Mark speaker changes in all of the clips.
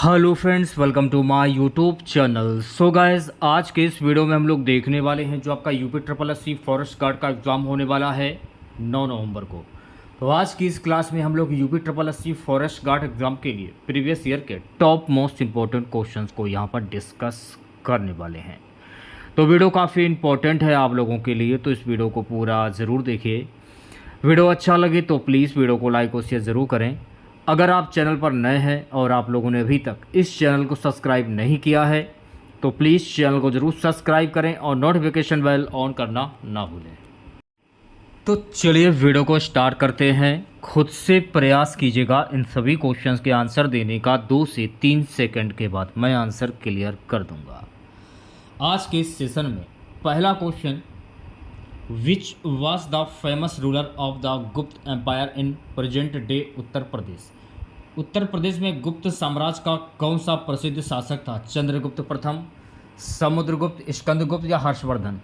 Speaker 1: Hello friends, welcome to my YouTube channel. So guys, आज के इस वीडियो में हम लोग देखने वाले हैं जो आपका UP triple S C forest guard का एग्ज़ाम होने वाला है 9 नवंबर को। तो आज की इस क्लास में हम लोग UP triple S C forest guard exam के लिए प्रीवियस ईयर के टॉप मोस्ट इंपॉर्टेंट क्वेश्चंस को यहाँ पर डिस्कस करने वाले हैं। तो वीडियो काफ़ी इंपॉर्टेंट है आप लोगों के लिए, तो इस वीडियो को पूरा ज़रूर देखिए। वीडियो अच्छा लगे तो प्लीज़ वीडियो को लाइक और शेयर ज़रूर करें। अगर आप चैनल पर नए हैं और आप लोगों ने अभी तक इस चैनल को सब्सक्राइब नहीं किया है तो प्लीज़ चैनल को ज़रूर सब्सक्राइब करें और नोटिफिकेशन बेल ऑन करना ना भूलें। तो चलिए वीडियो को स्टार्ट करते हैं। खुद से प्रयास कीजिएगा इन सभी क्वेश्चंस के आंसर देने का। 2 से 3 सेकंड के बाद मैं आंसर क्लियर कर दूंगा। आज के इस सेशन में पहला question, which was the famous ruler of the गुप्त एम्पायर इन प्रेजेंट डे उत्तर प्रदेश। उत्तर प्रदेश में गुप्त साम्राज्य का कौन सा प्रसिद्ध शासक था? चंद्रगुप्त प्रथम, समुद्रगुप्त, स्कंदगुप्त या हर्षवर्धन।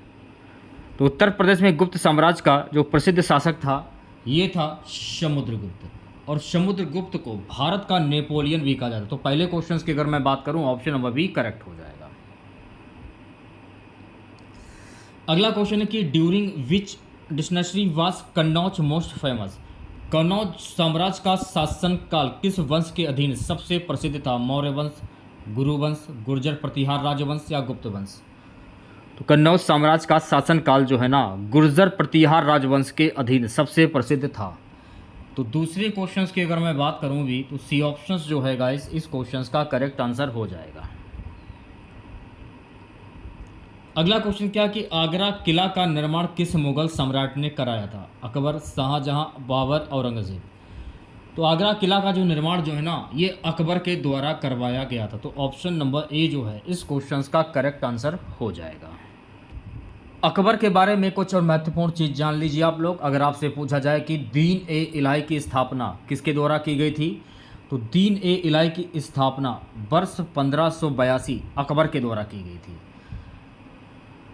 Speaker 1: तो उत्तर प्रदेश में गुप्त साम्राज्य का जो प्रसिद्ध शासक था ये था समुद्रगुप्त, और समुद्रगुप्त को भारत का नेपोलियन भी कहा जाता है। तो पहले क्वेश्चन की अगर मैं बात करूं, ऑप्शन नंबर बी करेक्ट हो जाएगा। अगला क्वेश्चन है कि during which dynasty was Kannauj most famous. Kannauj साम्राज्य का शासनकाल किस वंश के अधीन सबसे प्रसिद्ध था? मौर्य वंश, गुरु वंश, गुर्जर प्रतिहार राजवंश या गुप्त वंश। तो कन्नौज साम्राज्य का शासनकाल जो है ना, गुर्जर प्रतिहार राजवंश के अधीन सबसे प्रसिद्ध था। तो दूसरे क्वेश्चंस की अगर मैं बात करूं भी तो सी ऑप्शंस जो है गाइस इस क्वेश्चंस का करेक्ट आंसर हो जाएगा। अगला क्वेश्चन क्या कि आगरा किला का निर्माण किस मुगल सम्राट ने कराया था? अकबर, शाहजहां, बाबर, औरंगजेब। तो आगरा किला का जो निर्माण जो है ना ये अकबर के द्वारा करवाया गया था। तो ऑप्शन नंबर ए जो है इस क्वेश्चन का करेक्ट आंसर हो जाएगा। अकबर के बारे में कुछ और महत्वपूर्ण चीज़ जान लीजिए आप लोग। अगर आपसे पूछा जाए कि दीन ए इलाही की स्थापना किसके द्वारा की गई थी, तो दीन ए इलाही की स्थापना वर्ष 1582 अकबर के द्वारा की गई थी।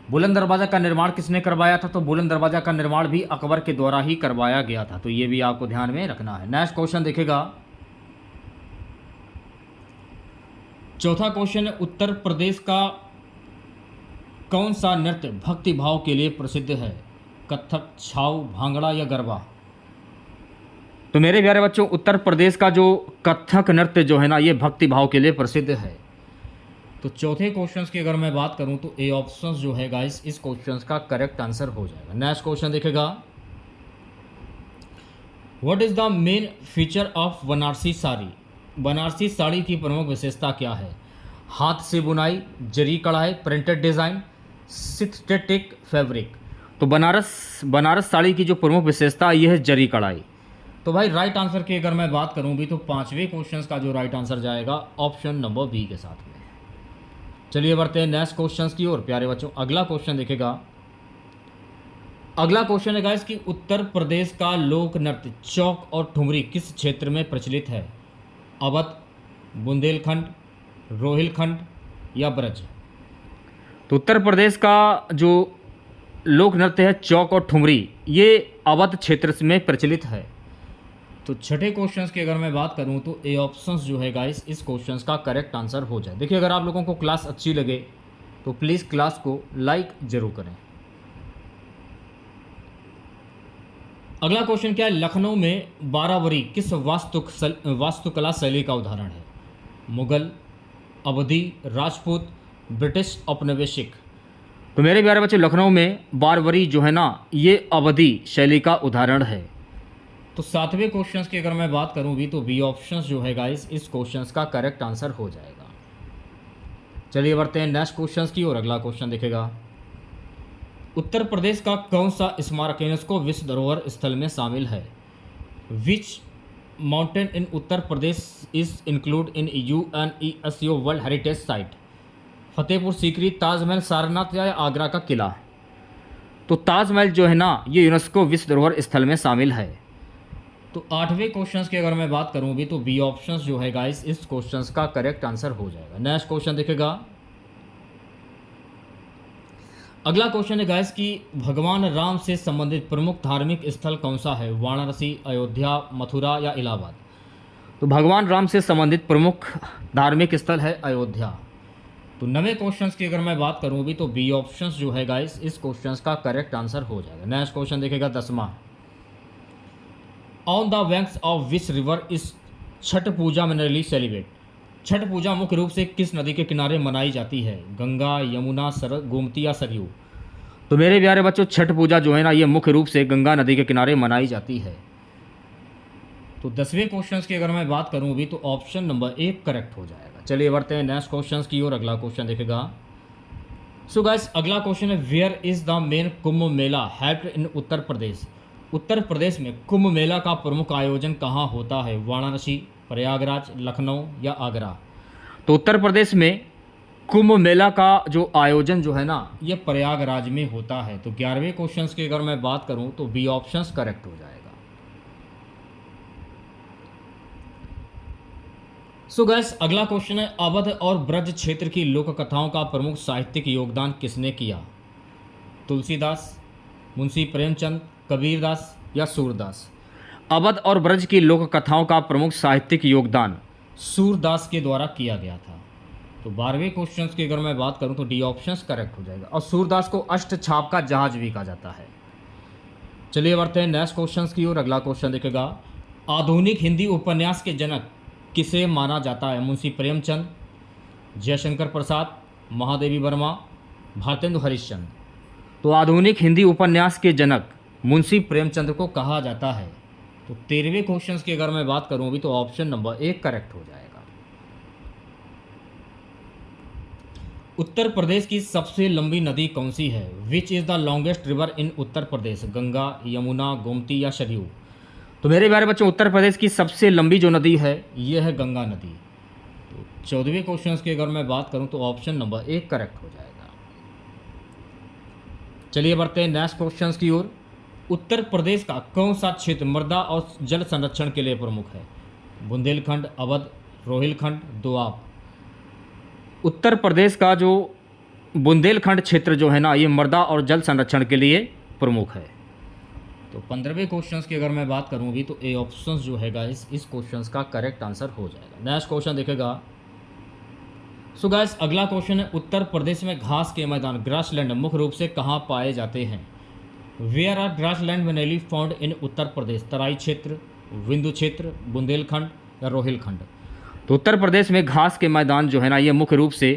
Speaker 1: बुलंद दरवाज़ा का निर्माण किसने करवाया था? तो बुलंद दरवाज़ा का निर्माण भी अकबर के द्वारा ही करवाया गया था। तो ये भी आपको ध्यान में रखना है। नेक्स्ट क्वेश्चन देखेगा, चौथा क्वेश्चन है, उत्तर प्रदेश का कौन सा नृत्य भक्ति भाव के लिए प्रसिद्ध है? कथक, छाऊ, भांगड़ा या गरबा। तो मेरे प्यारे बच्चों, उत्तर प्रदेश का जो कथक नृत्य जो है ना ये भक्ति भाव के लिए प्रसिद्ध है। तो चौथे क्वेश्चंस की अगर मैं बात करूं तो ए ऑप्शंस जो है गाइस इस क्वेश्चंस का करेक्ट आंसर हो जाएगा। नेक्स्ट क्वेश्चन देखेगा, what is the main feature of Banarasi sari. Banarasi sari की प्रमुख विशेषता क्या है? हाथ से बुनाई, जरी कढ़ाई, प्रिंटेड डिजाइन, सिंथेटिक फैब्रिक। तो बनारस साड़ी की जो प्रमुख विशेषता ये है जरी कढ़ाई। तो भाई राइट आंसर की अगर मैं बात करूं भी तो पांचवें क्वेश्चन का जो राइट आंसर जाएगा ऑप्शन नंबर बी के साथ में। चलिए बढ़ते हैं नेक्स्ट क्वेश्चन की ओर प्यारे बच्चों। अगला क्वेश्चन देखेगा, अगला क्वेश्चन है गाइस कि उत्तर प्रदेश का लोक नृत्य चौक और ठुमरी किस क्षेत्र में प्रचलित है? अवध, बुंदेलखंड, रोहिलखंड या ब्रज। तो उत्तर प्रदेश का जो लोक नृत्य है चौक और ठुमरी ये अवध क्षेत्र में प्रचलित है। तो छठे क्वेश्चंस की अगर मैं बात करूं तो ए ऑप्शंस जो है गाइस इस क्वेश्चंस का करेक्ट आंसर हो जाए। देखिए, अगर आप लोगों को क्लास अच्छी लगे तो प्लीज़ क्लास को लाइक जरूर करें। अगला क्वेश्चन क्या है, लखनऊ में बारावरी किस वास्तुकला शैली का उदाहरण है? मुगल, अवधी, राजपूत, ब्रिटिश औपनिवेशिक। तो मेरे प्यारे बच्चे, लखनऊ में बारावरी जो है ना ये अवधी शैली का उदाहरण है। तो सातवें क्वेश्चंस की अगर मैं बात करूं भी तो बी ऑप्शंस जो है गाइस इस क्वेश्चंस का करेक्ट आंसर हो जाएगा। चलिए बढ़ते हैं नेक्स्ट क्वेश्चंस की और अगला क्वेश्चन देखेगा, उत्तर प्रदेश का कौन सा स्मारक यूनेस्को विश्व धरोहर स्थल में शामिल है? Which mountain in Uttar Pradesh is include in UNESCO world heritage site. Fatehpur Sikri, Taj Mahal, Sarnath या आगरा का किला। तो ताजमहल जो है ना ये यूनेस्को विश्व धरोहर स्थल में शामिल है। तो आठवें क्वेश्चंस की अगर मैं बात करूं भी तो बी ऑप्शंस जो है गाइस इस क्वेश्चंस का करेक्ट आंसर हो जाएगा। नेक्स्ट क्वेश्चन देखेगा, अगला क्वेश्चन है गाइस कि भगवान राम से संबंधित प्रमुख धार्मिक स्थल कौन सा है? वाराणसी, अयोध्या, मथुरा या इलाहाबाद। तो भगवान राम से संबंधित प्रमुख धार्मिक स्थल है अयोध्या। तो 9वें क्वेश्चंस की अगर मैं बात करूं अभी तो बी ऑप्शंस जो है गाइस इस क्वेश्चंस का करेक्ट आंसर हो जाएगा। नेक्स्ट क्वेश्चन देखेगा 10वां। On the banks of which river is Chhath Puja generally celebrate. Chhath Puja मुख्य रूप से किस नदी के किनारे मनाई जाती है? गंगा, यमुना, गोमती या सरयू? तो मेरे प्यारे बच्चों छठ पूजा जो है ना ये मुख्य रूप से गंगा नदी के किनारे मनाई जाती है। तो 10वें क्वेश्चंस की अगर मैं बात करूं अभी तो ऑप्शन नंबर 1 करेक्ट हो जाएगा। चलिए बढ़ते हैं नेक्स्ट क्वेश्चंस की ओर। अगला क्वेश्चन देखेगा। सो गाइस अगला क्वेश्चन है where is the main Kumbh Mela held in Uttar Pradesh. Uttar Pradesh में कुंभ मेला का प्रमुख आयोजन कहाँ होता है? वाराणसी, प्रयागराज, लखनऊ या आगरा? तो उत्तर प्रदेश में कुंभ मेला का जो आयोजन जो है ना ये प्रयागराज में होता है। तो 11वें क्वेश्चंस की अगर मैं बात करूं तो बी ऑप्शंस करेक्ट हो जाएगा। सो गैस अगला क्वेश्चन है अवध और ब्रज क्षेत्र की लोक कथाओं का प्रमुख साहित्यिक योगदान किसने किया? तुलसीदास, मुंशी प्रेमचंद, कबीरदास या सूरदास? अवध और ब्रज की लोक कथाओं का प्रमुख साहित्यिक योगदान सूरदास के द्वारा किया गया था। तो 12वें क्वेश्चन की अगर मैं बात करूं तो डी ऑप्शंस करेक्ट हो जाएगा। और सूरदास को अष्टछाप का जहाज भी कहा जाता है। चलिए बढ़ते हैं नेक्स्ट क्वेश्चन की ओर। अगला क्वेश्चन देखेगा आधुनिक हिंदी उपन्यास के जनक किसे माना जाता है? मुंशी प्रेमचंद, जयशंकर प्रसाद, महादेवी वर्मा, भारतेंदु हरिश्चंद्र? तो आधुनिक हिंदी उपन्यास के जनक मुंशी प्रेमचंद को कहा जाता है। तो 13वें क्वेश्चन की अगर मैं बात करूं अभी तो ऑप्शन नंबर 1 करेक्ट हो जाएगा। उत्तर प्रदेश की सबसे लंबी नदी कौन सी है? Which is the longest river in Uttar Pradesh? Ganga, Yamuna, Gomti या सरयू? तो मेरे प्यारे बच्चों उत्तर प्रदेश की सबसे लंबी जो नदी है ये है गंगा नदी। तो 14वें क्वेश्चन की अगर मैं बात करूं तो ऑप्शन नंबर 1 करेक्ट हो जाएगा। चलिए बढ़ते हैं नेक्स्ट क्वेश्चन की ओर। उत्तर प्रदेश का कौन सा क्षेत्र मृदा और जल संरक्षण के लिए प्रमुख है? बुंदेलखंड, अवध, रोहिलखंड, दोआब? उत्तर प्रदेश का जो बुंदेलखंड क्षेत्र जो है ना ये मृदा और जल संरक्षण के लिए प्रमुख है। तो 15वें क्वेश्चंस की अगर मैं बात करूं अभी तो ए ऑप्शंस जो है गाइस इस क्वेश्चंस का करेक्ट आंसर हो जाएगा। नेक्स्ट क्वेश्चन देखेगा। सो गाइस अगला क्वेश्चन है उत्तर प्रदेश में घास के मैदान ग्रासलैंड मुख्य रूप से कहाँ पाए जाते हैं? Where are grassland mainly found in Uttar Pradesh? Terai क्षेत्र, विंध्य क्षेत्र, बुंदेलखंड या रोहिलखंड? तो उत्तर प्रदेश में घास के मैदान जो है ना ये मुख्य रूप से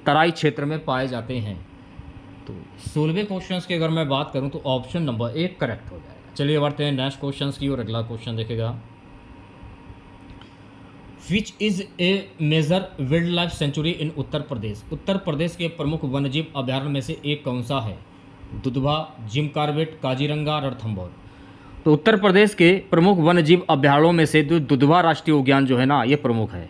Speaker 1: तराई क्षेत्र में पाए जाते हैं। तो 16वें क्वेश्चन की अगर मैं बात करूं तो ऑप्शन नंबर 1 करेक्ट हो जाएगा। चलिए बढ़ते हैं नेक्स्ट क्वेश्चन की और अगला क्वेश्चन देखेगा। Which is a major wild life sanctuary in Uttar Pradesh? Uttar Pradesh के प्रमुख वन्यजीव अभ्यारण्य में से एक कौन सा है? Dudhwa, Jim Corbett, Kaziranga, Ranthambore? तो उत्तर प्रदेश के प्रमुख वन्यजीव अभ्यारण्यों में से जो दुधवा राष्ट्रीय उद्यान जो है ना ये प्रमुख है।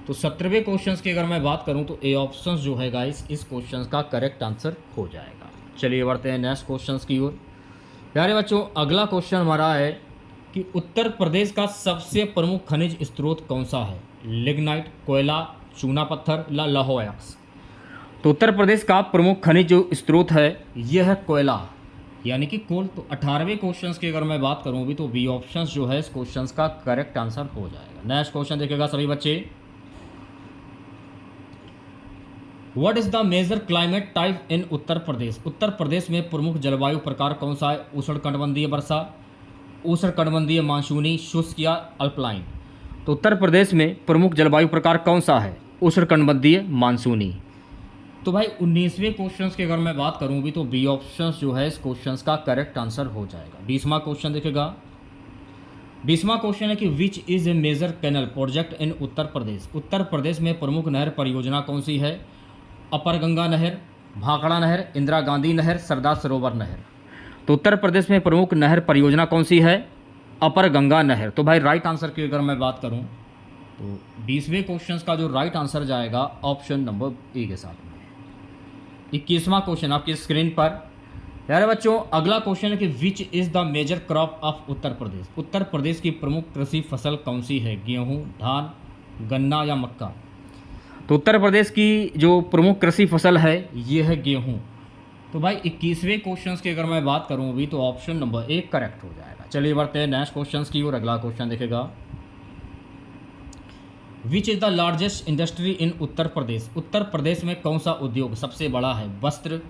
Speaker 1: तो 17वें क्वेश्चन की अगर मैं बात करूं तो ए ऑप्शन जो है गाइस इस क्वेश्चन का करेक्ट आंसर हो जाएगा। चलिए बढ़ते हैं नेक्स्ट क्वेश्चन की ओर। प्यारे बच्चों अगला क्वेश्चन हमारा है कि उत्तर प्रदेश का सबसे प्रमुख खनिज स्रोत कौन सा है? लिग्नाइट, कोयला, चूना पत्थर या लौह अयस्क? तो उत्तर प्रदेश का प्रमुख खनिज जो स्रोत है यह है कोयला यानी कि कोल। तो 18वें क्वेश्चन की अगर मैं बात करूं अभी तो बी ऑप्शन जो है इस क्वेश्चन का करेक्ट आंसर हो जाएगा। नेक्स्ट क्वेश्चन देखेगा सभी बच्चे। What is the major climate type in Uttar Pradesh? Uttar Pradesh में प्रमुख जलवायु प्रकार कौन सा है? उष्णकटिबंधीय वर्षा, उष्णकटिबंधीय मानसूनी, शुष्क या अल्पलाइन? तो उत्तर प्रदेश में प्रमुख जलवायु प्रकार कौन सा है? उष्णकटिबंधीय मानसूनी। तो भाई 19वें क्वेश्चन की अगर मैं बात करूं भी तो बी ऑप्शन जो है इस क्वेश्चन का करेक्ट आंसर हो जाएगा। 20वां क्वेश्चन देखेगा। 20वां क्वेश्चन है कि which is a major canal project in Uttar Pradesh? Uttar Pradesh में प्रमुख नहर परियोजना कौन सी है? अपर गंगा नहर, भाखड़ा नहर, इंदिरा गांधी नहर, सरदार सरोवर नहर? तो उत्तर प्रदेश में प्रमुख नहर परियोजना कौन सी है? अपर गंगा नहर। तो भाई राइट आंसर की अगर मैं बात करूं तो 20वें क्वेश्चन का जो राइट आंसर जाएगा ऑप्शन नंबर ए के साथ में। 21वां क्वेश्चन आपकी स्क्रीन पर। प्यारे बच्चों अगला क्वेश्चन है कि which is the major crop of Uttar Pradesh? Uttar Pradesh की प्रमुख कृषि फसल कौन सी है? गेहूँ, धान, गन्ना या मक्का? तो उत्तर प्रदेश की जो प्रमुख कृषि फसल है ये है गेहूँ। तो भाई 21वें क्वेश्चन की अगर मैं बात करूँ अभी तो ऑप्शन नंबर 1 करेक्ट हो जाएगा। चलिए बढ़ते हैं नेक्स्ट क्वेश्चन की और अगला क्वेश्चन देखेगा। Which is the largest industry in Uttar Pradesh? Uttar Pradesh में कौन सा उद्योग सबसे बड़ा है? वस्त्र,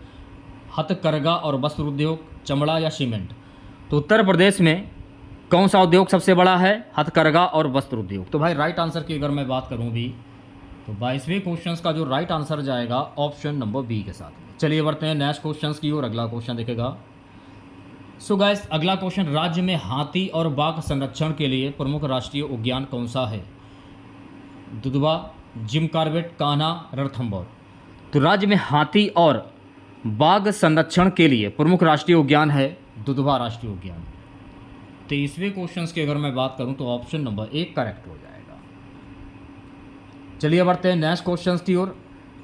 Speaker 1: हथकरघा और वस्त्र उद्योग, चमड़ा या सीमेंट? तो उत्तर प्रदेश में कौन सा उद्योग सबसे बड़ा है? हथकरघा और वस्त्र उद्योग। तो भाई राइट आंसर की अगर मैं बात करूं भी तो 22वें क्वेश्चन का जो राइट आंसर जाएगा ऑप्शन नंबर बी के साथ। चलिए बढ़ते हैं नेक्स्ट क्वेश्चन की ओर। अगला क्वेश्चन देखेगा। सो गाइस अगला क्वेश्चन, राज्य में हाथी और बाघ संरक्षण के लिए प्रमुख राष्ट्रीय उद्यान कौन सा है? Dudhwa, Jim Corbett, Kanha, Ranthambore. तो राज्य में हाथी और बाघ संरक्षण के लिए प्रमुख राष्ट्रीय उद्यान है दुधवा राष्ट्रीय उद्यान। 23वें क्वेश्चन की अगर मैं बात करूं तो ऑप्शन नंबर 1 करेक्ट हो जाएगा। चलिए बढ़ते हैं नेक्स्ट क्वेश्चन की ओर।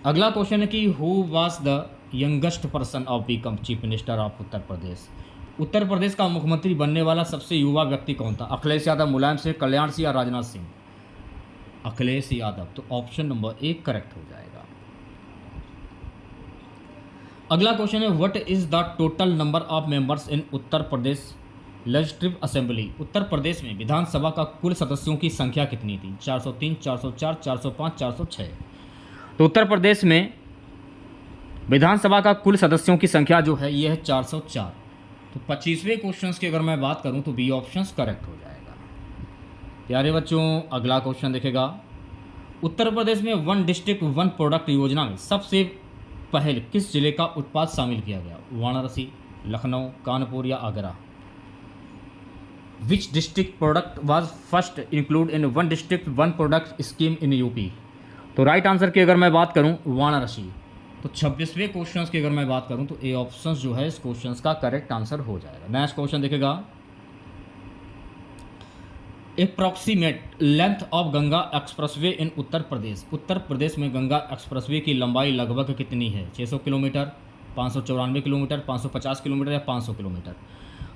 Speaker 1: अगला क्वेश्चन है कि who was the youngest person of become chief minister of Uttar Pradesh? Uttar Pradesh का मुख्यमंत्री बनने वाला सबसे युवा व्यक्ति कौन था? अखिलेश यादव, मुलायम सिंह, कल्याण सिंह या राजनाथ सिंह? अखिलेश यादव। तो ऑप्शन नंबर 1 करेक्ट हो जाएगा। अगला क्वेश्चन है what is the total number of members in Uttar Pradesh legislative assembly? Uttar Pradesh में विधानसभा का कुल सदस्यों की संख्या कितनी थी? 403, 404, 405, 406। तो उत्तर प्रदेश में विधानसभा का कुल सदस्यों की संख्या जो है ये है 404। तो 25वें क्वेश्चन की अगर मैं बात करूं तो बी ऑप्शन करेक्ट हो जाएगा। प्यारे बच्चों अगला क्वेश्चन देखेगा। उत्तर प्रदेश में वन डिस्ट्रिक्ट वन प्रोडक्ट योजना में सबसे पहले किस जिले का उत्पाद शामिल किया गया? वाराणसी, लखनऊ, कानपुर या Agra? Which district product was first include in one district one product scheme in UP? तो राइट आंसर की अगर मैं बात करूं वाराणसी। तो 26वें क्वेश्चन की अगर मैं बात करूं तो ए ऑप्शन जो है इस क्वेश्चन का करेक्ट आंसर हो जाएगा। नेक्स्ट क्वेश्चन देखेगा। Approximate length of Ganga expressway in Uttar Pradesh? Uttar Pradesh में गंगा एक्सप्रेसवे की लंबाई लगभग कितनी है? 600 किलोमीटर, 594 किलोमीटर, 550 किलोमीटर या 500 किलोमीटर?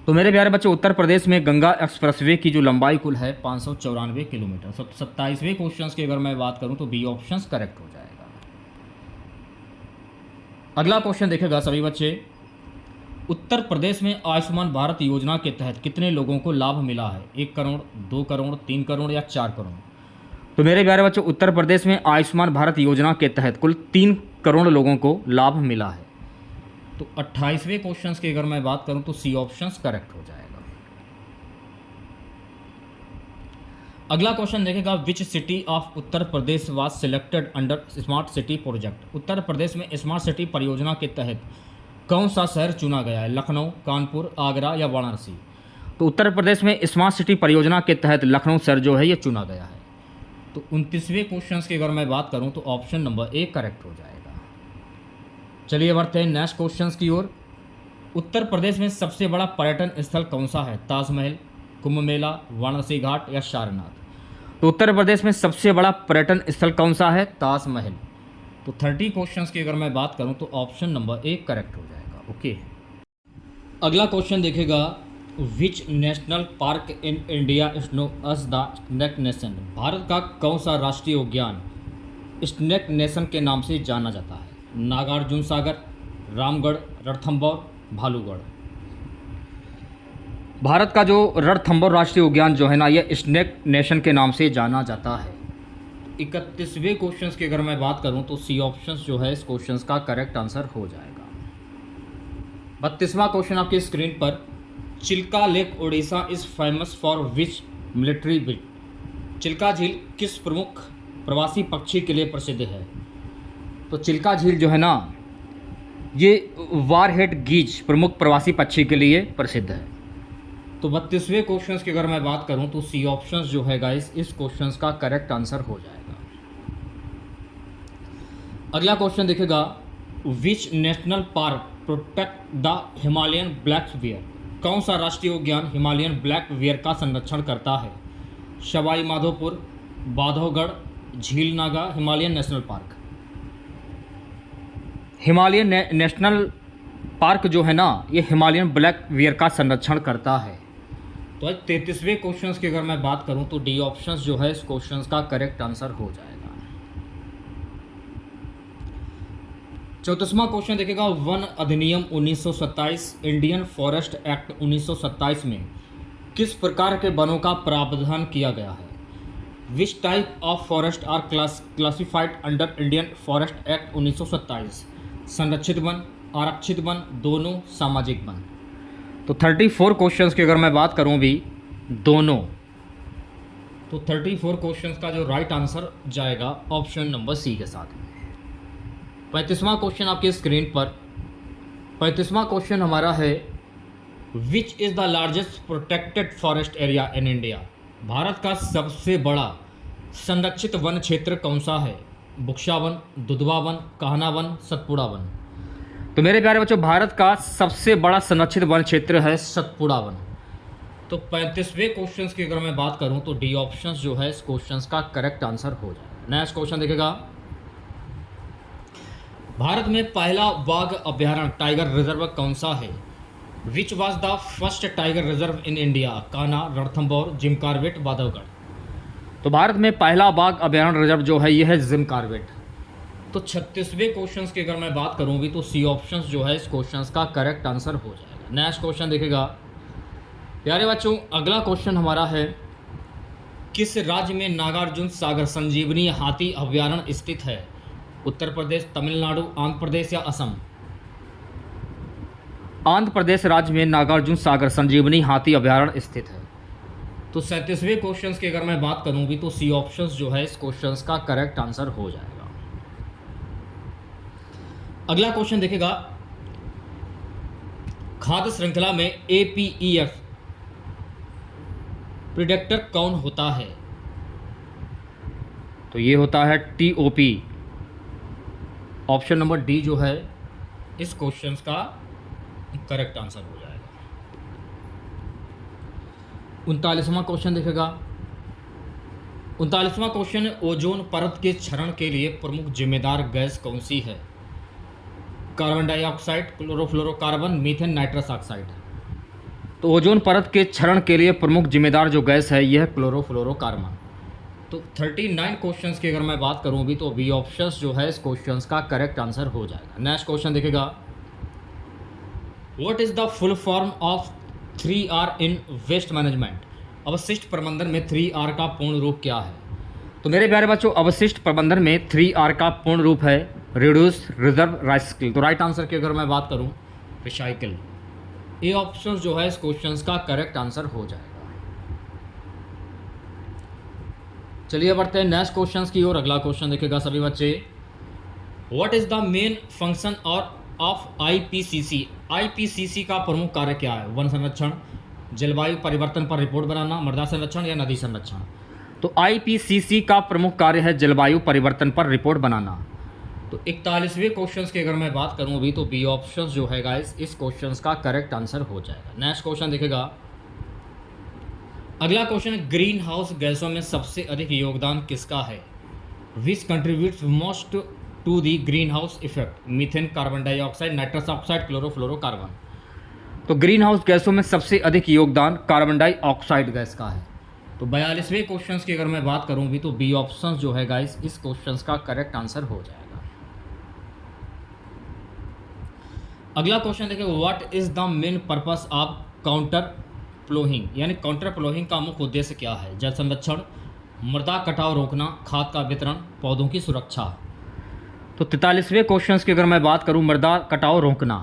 Speaker 1: तो मेरे प्यारे बच्चों उत्तर प्रदेश में गंगा एक्सप्रेसवे की जो लंबाई कुल है 594 किलोमीटर। 27वें क्वेश्चन की अगर मैं बात करूं तो बी ऑप्शन करेक्ट हो जाएगा। अगला क्वेश्चन देखेगा सभी बच्चे। उत्तर प्रदेश में आयुष्मान भारत योजना के तहत कितने लोगों को लाभ मिला है? 1 करोड़, 2 करोड़, 3 करोड़ या 4 करोड़? तो मेरे प्यारे बच्चों उत्तर प्रदेश में आयुष्मान भारत योजना के तहत कुल 3 करोड़ लोगों को लाभ मिला है। तो 28वें क्वेश्चन की अगर मैं बात करूं तो सी ऑप्शन करेक्ट हो जाएगा। अगला क्वेश्चन देखेगा। Which city of Uttar Pradesh was selected under smart city project? Uttar Pradesh में स्मार्ट सिटी परियोजना के तहत कौन सा शहर चुना गया है? लखनऊ, कानपुर, आगरा या वाराणसी? तो उत्तर प्रदेश में स्मार्ट सिटी परियोजना के तहत लखनऊ शहर जो है ये चुना गया है। तो 29वें क्वेश्चन की अगर मैं बात करूं तो ऑप्शन नंबर 1 करेक्ट हो जाएगा। चलिए बढ़ते हैं नेक्स्ट क्वेश्चन की ओर। उत्तर प्रदेश में सबसे बड़ा पर्यटन स्थल कौन सा है? ताजमहल, कुंभ मेला, वाराणसी घाट या सारनाथ? तो उत्तर प्रदेश में सबसे बड़ा पर्यटन स्थल कौन सा है? ताजमहल। तो 30 क्वेश्चन की अगर मैं बात करूं तो ऑप्शन नंबर 1 करेक्ट हो जाएगा। ओके। अगला क्वेश्चन देखेगा। Which national park in India is known as the snake nation? Bharat का कौन सा राष्ट्रीय उद्यान स्नेक नेशन के नाम से जाना जाता है? नागार्जुन सागर, रामगढ़, रणथंभौर, भालूगढ़? भारत का जो रणथंभौर राष्ट्रीय उद्यान जो है ना ये स्नेक नेशन के नाम से जाना जाता है। 31वें क्वेश्चन की अगर मैं बात करूं तो सी ऑप्शन जो है इस क्वेश्चन का करेक्ट आंसर हो जाएगा। 32वां क्वेश्चन आपकी स्क्रीन पर। Chilika lake Odisha is famous for which military bit? Chilika झील किस प्रमुख प्रवासी पक्षी के लिए प्रसिद्ध है? तो चिल्का झील जो है ना ये वारहेड गीज प्रमुख प्रवासी पक्षी के लिए प्रसिद्ध है। तो 32वें क्वेश्चन की अगर मैं बात करूं तो सी ऑप्शन जो है गाइस इस क्वेश्चन का करेक्ट आंसर हो जाएगा। अगला क्वेश्चन देखेगा। Which national park protect the Himalayan black bear? कौन सा राष्ट्रीय उद्यान हिमालयन ब्लैक बियर का संरक्षण करता है? सवाई माधोपुर, बांधवगढ़, झील Naga, Himalayan national park? Himalayan national park जो है ना ये हिमालयन ब्लैक बियर का संरक्षण करता है। तो 33वें क्वेश्चन की अगर मैं बात करूं तो डी ऑप्शन जो है इस क्वेश्चन का करेक्ट आंसर हो जाएगा। 34वां क्वेश्चन देखेगा। वन अधिनियम 1927 इंडियन फॉरेस्ट एक्ट 1927 में किस प्रकार के वनों का प्रावधान किया गया है? Which type of forest are classified under Indian forest act 1927? संरक्षित वन, आरक्षित वन, दोनों, सामाजिक वन। तो 34 क्वेश्चंस की अगर मैं बात करूं भी, दोनों, तो 34 क्वेश्चंस का जो राइट आंसर जाएगा ऑप्शन नंबर सी के साथ। 35वां क्वेश्चन आपकी स्क्रीन पर, 35वां क्वेश्चन हमारा है which is the largest protected forest area in India? Bharat का सबसे बड़ा संरक्षित वन क्षेत्र कौन सा है? बुक्शा वन, दुधवा वन, कान्हा वन, सतपुड़ा वन। तो मेरे प्यारे बच्चों, भारत का सबसे बड़ा संरक्षित वन क्षेत्र है सतपुड़ा वन। तो 35वें क्वेश्चन की अगर मैं बात करूं तो डी ऑप्शन जो है इस क्वेश्चन का करेक्ट आंसर हो जाएगा। नेक्स्ट क्वेश्चन देखेगा, भारत में पहला बाघ अभ्यारण्य टाइगर रिजर्व कौन सा है? Which was the first tiger reserve in India? Kanha, Ranthambore, Jim Corbett, Bandhavgarh. तो भारत में पहला बाघ अभ्यारण्य रिजर्व जो है यह है जिम कॉर्बेट। तो 36वें क्वेश्चन की अगर मैं बात करूँ भी तो सी ऑप्शन जो है इस क्वेश्चन का करेक्ट आंसर हो जाएगा। नेक्स्ट क्वेश्चन देखेगा प्यारे बच्चों, अगला क्वेश्चन हमारा है किस राज्य में नागार्जुन सागर संजीवनी हाथी अभ्यारण्य स्थित है? उत्तर प्रदेश, तमिलनाडु, आंध्र प्रदेश या असम? आंध्र प्रदेश राज्य में नागार्जुन सागर संजीवनी हाथी अभ्यारण्य स्थित है। तो 37वें क्वेश्चन की अगर मैं बात करूं भी तो सी ऑप्शन जो है इस क्वेश्चन का करेक्ट आंसर हो जाएगा। अगला क्वेश्चन देखेगा, खाद्य श्रृंखला में एपीईएफ प्रिडेक्टर कौन होता है? तो ये होता है टीओपी। ऑप्शन नंबर डी जो है इस क्वेश्चन का करेक्ट आंसर हो जाएगा। 39वां क्वेश्चन देखेगा, 39वां क्वेश्चन, ओजोन परत के क्षरण के लिए प्रमुख जिम्मेदार गैस कौन सी है? Carbon dioxide, chlorofluorocarbon, methane, nitrous oxide. तो ओजोन परत के क्षरण के लिए प्रमुख जिम्मेदार जो गैस है यह है क्लोरोफ्लोरोकार्बन। तो 39 क्वेश्चंस की अगर मैं बात करूं भी तो बी ऑप्शन जो है इस क्वेश्चंस का करेक्ट आंसर हो जाएगा। नेक्स्ट क्वेश्चन देखेगा, what is the full form of 3R in waste management? अवशिष्ट प्रबंधन में 3R का पूर्ण रूप क्या है? तो मेरे प्यारे बच्चों, अवशिष्ट प्रबंधन में 3R का पूर्ण रूप है रिड्यूस, रिजर्व, राइसाइकिल। तो राइट आंसर की अगर मैं बात करूं रिसाइकिल। ए ऑप्शन जो है इस क्वेश्चन का करेक्ट आंसर हो जाएगा। चलिए बढ़ते हैं नेक्स्ट क्वेश्चन की ओर। अगला क्वेश्चन देखेगा सभी बच्चे, what is the main function और ऑफ आईपीसीसी? आईपीसीसी का प्रमुख कार्य क्या है? वन संरक्षण, जलवायु परिवर्तन पर रिपोर्ट बनाना, मृदा संरक्षण या नदी संरक्षण? तो आईपीसीसी का प्रमुख कार्य है जलवायु परिवर्तन पर रिपोर्ट बनाना। तो 41वें क्वेश्चन की अगर मैं बात करूं अभी तो बी ऑप्शन जो है गाइस इस क्वेश्चन का करेक्ट आंसर हो जाएगा। नेक्स्ट क्वेश्चन देखेगा, अगला क्वेश्चन, ग्रीन हाउस गैसों में सबसे अधिक योगदान किसका है? Which contributes most to the green house effect? Methane, carbon dioxide, nitrous oxide, chlorofluorocarbon. तो ग्रीन हाउस गैसों में सबसे अधिक योगदान कार्बन डाइऑक्साइड गैस का है। तो 42वें क्वेश्चन की अगर मैं बात करूं भी तो बी ऑप्शन जो है गाइस इस क्वेश्चन का करेक्ट आंसर हो जाएगा। अगला क्वेश्चन देखिए, what is the main purpose of counter ploughing? यानी काउंटर प्लोइंग का मुख्य उद्देश्य क्या है? जल संरक्षण, मृदा कटाव रोकना, खाद का वितरण, पौधों की सुरक्षा। तो 43वें क्वेश्चन की अगर मैं बात करूं मृदा कटाव रोकना,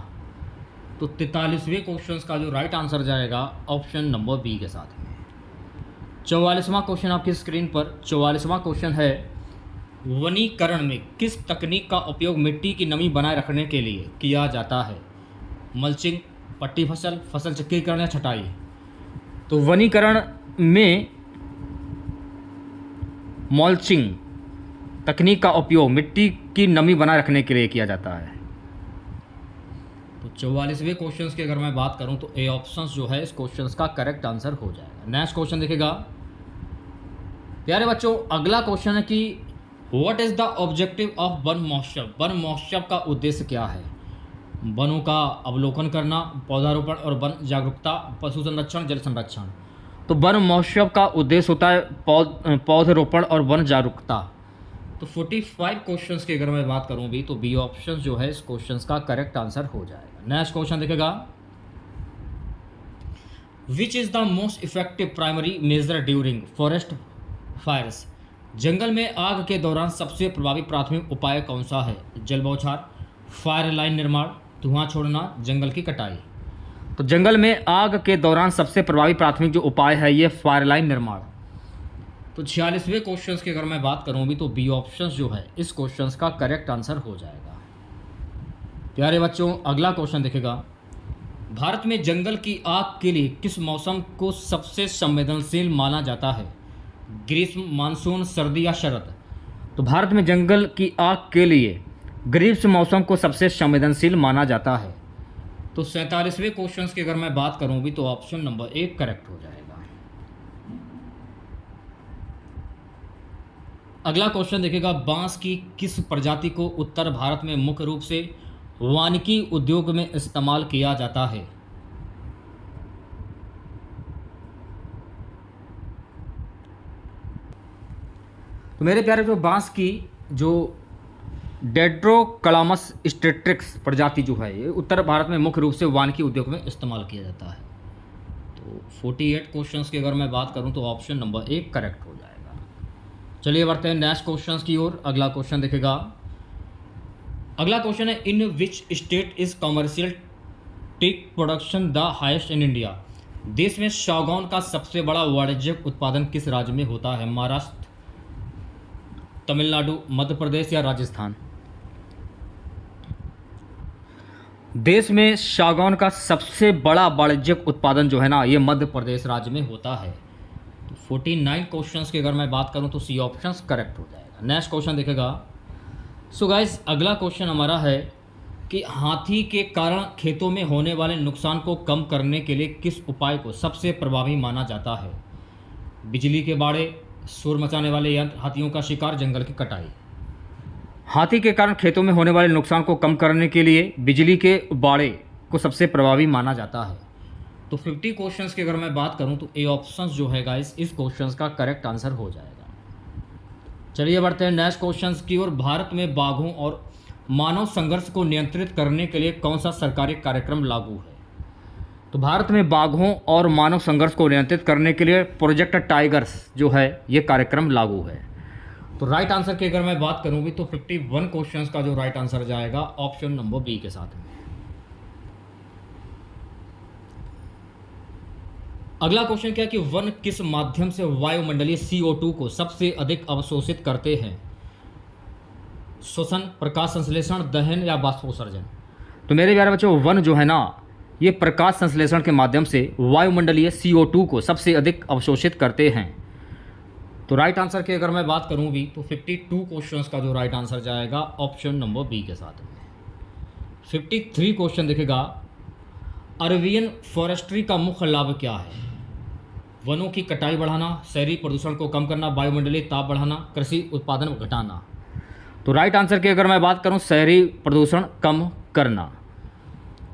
Speaker 1: तो 43वें क्वेश्चन का जो राइट आंसर जाएगा ऑप्शन नंबर बी के साथ। 44वां क्वेश्चन आपकी स्क्रीन पर, 44वां क्वेश्चन है, वनीकरण में किस तकनीक का उपयोग मिट्टी की नमी बनाए रखने के लिए किया जाता है? मल्चिंग, पट्टी फसल, फसल चक्रीकरण या छटाई? तो वनीकरण में मल्चिंग तकनीक का उपयोग मिट्टी की नमी बनाए रखने के लिए किया जाता है। तो 44वें क्वेश्चन की अगर मैं बात करूं तो ए ऑप्शन जो है इस क्वेश्चन का करेक्ट आंसर हो जाएगा। नेक्स्ट क्वेश्चन देखेगा प्यारे बच्चों, अगला क्वेश्चन है कि what is the objective of one महोत्सव? वन महोत्सव का उद्देश्य क्या है? वनों का अवलोकन करना, पौधारोपण और वन जागरूकता, पशु संरक्षण, जल संरक्षण। तो वन महोत्सव का उद्देश्य होता है पौधरोपण और वन जागरूकता। तो 45 क्वेश्चंस की अगर मैं बात करूं भी तो बी ऑप्शन जो है इस क्वेश्चंस का करेक्ट आंसर हो जाएगा। नेक्स्ट क्वेश्चन देखेगा, which is the most effective primary major during forest fires? जंगल में आग के दौरान सबसे प्रभावी प्राथमिक उपाय कौन सा है? जल बौछार, फायर लाइन निर्माण, धुआं छोड़ना, जंगल की कटाई। तो जंगल में आग के दौरान सबसे प्रभावी प्राथमिक जो उपाय है ये फायर लाइन निर्माण। तो 46वें क्वेश्चन की अगर मैं बात करूँ भी तो बी ऑप्शन जो है इस क्वेश्चन का करेक्ट आंसर हो जाएगा। प्यारे बच्चों, अगला क्वेश्चन देखेगा, भारत में जंगल की आग के लिए किस मौसम को सबसे संवेदनशील माना जाता है? ग्रीष्म, मानसून, सर्दी या शरद? तो भारत में जंगल की आग के लिए ग्रीष्म मौसम को सबसे संवेदनशील माना जाता है। तो 47वें क्वेश्चन की अगर मैं बात करूं भी तो ऑप्शन नंबर 1 करेक्ट हो जाएगा। अगला क्वेश्चन देखिएगा, बांस की किस प्रजाति को उत्तर भारत में मुख्य रूप से वानिकी उद्योग में इस्तेमाल किया जाता है? तो मेरे प्यारे जो बांस की जो डेंड्रोक्लामस स्टेट्रिक्स प्रजाति जो है ये उत्तर भारत में मुख्य रूप से वानिकी उद्योग में इस्तेमाल किया जाता है। तो 48 क्वेश्चंस की अगर मैं बात करूं तो ऑप्शन नंबर 1 करेक्ट हो जाएगा। चलिए बढ़ते हैं नेक्स्ट क्वेश्चंस की ओर। अगला क्वेश्चन देखेगा, अगला क्वेश्चन है, in which state is commercial teak production the highest in India? देश में सागौन का सबसे बड़ा वाणिज्यिक उत्पादन किस राज्य में होता है? महाराष्ट्र, तमिलनाडु, मध्य प्रदेश या राजस्थान? देश में सागौन का सबसे बड़ा वाणिज्यिक उत्पादन जो है ना ये मध्य प्रदेश राज्य में होता है। तो 49 क्वेश्चंस की अगर मैं बात करूं तो सी ऑप्शन करेक्ट हो जाएगा। नेक्स्ट क्वेश्चन देखेगा, सो गाइस अगला क्वेश्चन हमारा है कि हाथी के कारण खेतों में होने वाले नुकसान को कम करने के लिए किस उपाय को सबसे प्रभावी माना जाता है? बिजली के बाड़े, शोर मचाने वाले यंत्र, हाथियों का शिकार, जंगल की कटाई? हाथी के कारण खेतों में होने वाले नुकसान को कम करने के लिए बिजली के बाड़े को सबसे प्रभावी माना जाता है। तो 50 क्वेश्चंस की अगर मैं बात करूं तो ए ऑप्शन जो है गाइस इस क्वेश्चंस का करेक्ट आंसर हो जाएगा। चलिए बढ़ते हैं नेक्स्ट क्वेश्चंस की ओर। भारत में बाघों और मानव संघर्ष को नियंत्रित करने के लिए कौन सा सरकारी कार्यक्रम लागू है? तो भारत में बाघों और मानव संघर्ष को नियंत्रित करने के लिए प्रोजेक्ट टाइगर्स जो है ये कार्यक्रम लागू है। तो राइट आंसर की अगर मैं बात करूं भी तो 51 क्वेश्चंस का जो राइट आंसर जाएगा ऑप्शन नंबर बी के साथ में। अगला क्वेश्चन क्या है कि वन किस माध्यम से वायुमंडलीय CO2 को सबसे अधिक अवशोषित करते हैं? श्वसन, प्रकाश संश्लेषण, दहन या बाष्पोत्सर्जन? तो मेरे प्यारे बच्चों वन जो है ना ये प्रकाश संश्लेषण के माध्यम से वायुमंडलीय CO2 को सबसे अधिक अवशोषित करते हैं। तो राइट आंसर की अगर मैं बात करूं भी तो 52 क्वेश्चंस का जो राइट आंसर जाएगा ऑप्शन नंबर बी के साथ में। 53 क्वेश्चन देखेगा, अरबियन फॉरेस्ट्री का मुख्य लाभ क्या है? वनों की कटाई बढ़ाना, शहरी प्रदूषण को कम करना, वायुमंडलीय ताप बढ़ाना, कृषि उत्पादन घटाना? तो राइट आंसर की अगर मैं बात करूं शहरी प्रदूषण कम करना।